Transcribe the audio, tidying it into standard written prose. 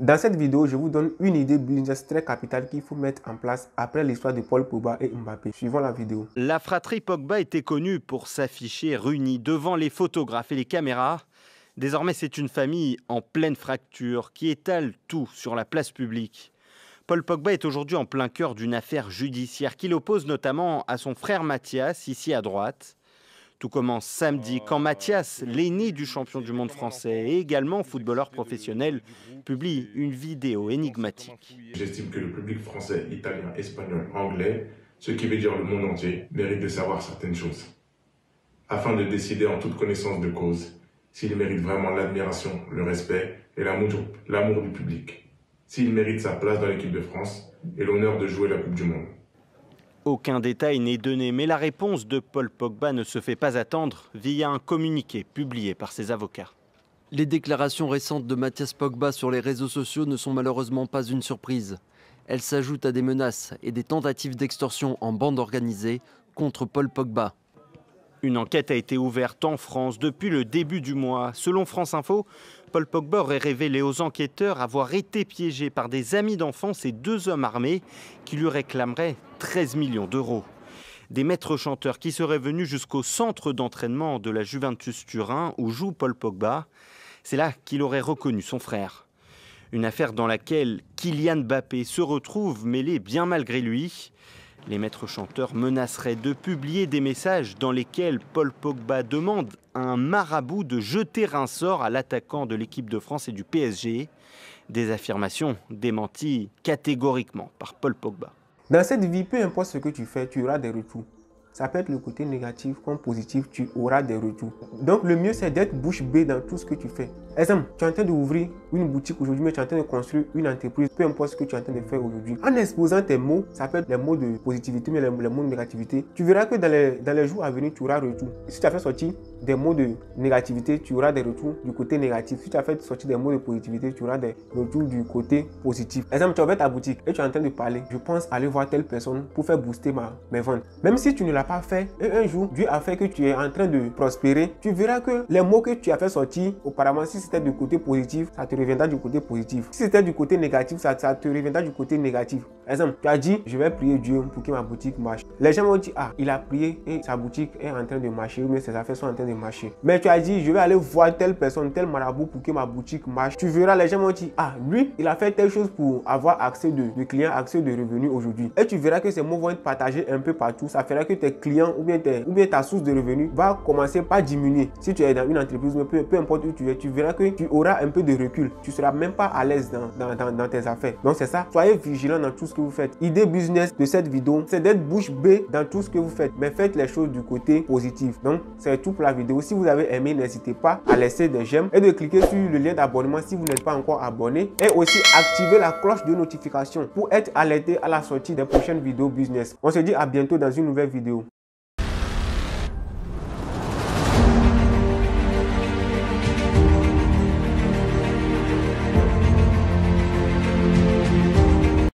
Dans cette vidéo, je vous donne une idée business très capitale qu'il faut mettre en place après l'histoire de Paul Pogba et Mbappé. Suivons la vidéo. La fratrie Pogba était connue pour s'afficher réunie devant les photographes et les caméras. Désormais, c'est une famille en pleine fracture qui étale tout sur la place publique. Paul Pogba est aujourd'hui en plein cœur d'une affaire judiciaire qui l'oppose notamment à son frère Mathias, ici à droite. Tout commence samedi quand Mathias, l'aîné du champion du monde français et également footballeur professionnel, publie une vidéo énigmatique. J'estime que le public français, italien, espagnol, anglais, ce qui veut dire le monde entier, mérite de savoir certaines choses. Afin de décider en toute connaissance de cause s'il mérite vraiment l'admiration, le respect et l'amour du public. S'il mérite sa place dans l'équipe de France et l'honneur de jouer la Coupe du Monde. Aucun détail n'est donné, mais la réponse de Paul Pogba ne se fait pas attendre via un communiqué publié par ses avocats. Les déclarations récentes de Mathias Pogba sur les réseaux sociaux ne sont malheureusement pas une surprise. Elles s'ajoutent à des menaces et des tentatives d'extorsion en bande organisée contre Paul Pogba. Une enquête a été ouverte en France depuis le début du mois. Selon France Info, Paul Pogba aurait révélé aux enquêteurs avoir été piégé par des amis d'enfance et 2 hommes armés qui lui réclameraient 13 millions d'euros. Des maîtres chanteurs qui seraient venus jusqu'au centre d'entraînement de la Juventus Turin où joue Paul Pogba. C'est là qu'il aurait reconnu son frère. Une affaire dans laquelle Kylian Mbappé se retrouve mêlé bien malgré lui. Les maîtres chanteurs menaceraient de publier des messages dans lesquels Paul Pogba demande à un marabout de jeter un sort à l'attaquant de l'équipe de France et du PSG. Des affirmations démenties catégoriquement par Paul Pogba. Dans cette vie, peu importe ce que tu fais, tu auras des retours. Ça peut être le côté négatif comme positif, tu auras des retours. Donc le mieux c'est d'être bouche bée dans tout ce que tu fais. Exemple, tu es en train d'ouvrir une boutique aujourd'hui, mais tu es en train de construire une entreprise, peu importe ce que tu es en train de faire aujourd'hui. En exposant tes mots, ça peut être les mots de positivité, mais les mots de négativité. Tu verras que dans les jours à venir, tu auras retour. Si tu as fait sortir des mots de négativité, tu auras des retours du côté négatif. Si tu as fait sortir des mots de positivité, tu auras des retours du côté positif. Exemple, tu as ouvert ta boutique et tu es en train de parler. Je pense aller voir telle personne pour faire booster mes ventes. Même si tu ne l'as pas fait, et un jour, Dieu a fait que tu es en train de prospérer, tu verras que les mots que tu as fait sortir auparavant, si c'était du côté positif, ça te reviendra du côté positif. Si c'était du côté négatif, ça te reviendra du côté négatif. Exemple, tu as dit, je vais prier Dieu pour que ma boutique marche. Les gens vont dire, ah, il a prié et sa boutique est en train de marcher, ou bien ses affaires sont en train de marcher. Mais tu as dit, je vais aller voir telle personne, tel marabout pour que ma boutique marche. Tu verras, les gens vont dire, ah, lui, il a fait telle chose pour avoir accès de clients, accès de revenus aujourd'hui. Et tu verras que ces mots vont être partagés un peu partout. Ça fera que tes clients ou bien ta source de revenus va commencer par diminuer. Si tu es dans une entreprise, peu importe où tu es, tu verras que tu auras un peu de recul. Tu ne seras même pas à l'aise dans tes affaires. Donc c'est ça. Soyez vigilants dans tout ce que vous faites. Idée business de cette vidéo, c'est d'être bouche bée dans tout ce que vous faites. Mais faites les choses du côté positif. Donc c'est tout pour la vidéo. Si vous avez aimé, n'hésitez pas à laisser des j'aime et de cliquer sur le lien d'abonnement si vous n'êtes pas encore abonné. Et aussi activer la cloche de notification pour être alerté à la sortie des prochaines vidéos business. On se dit à bientôt dans une nouvelle vidéo.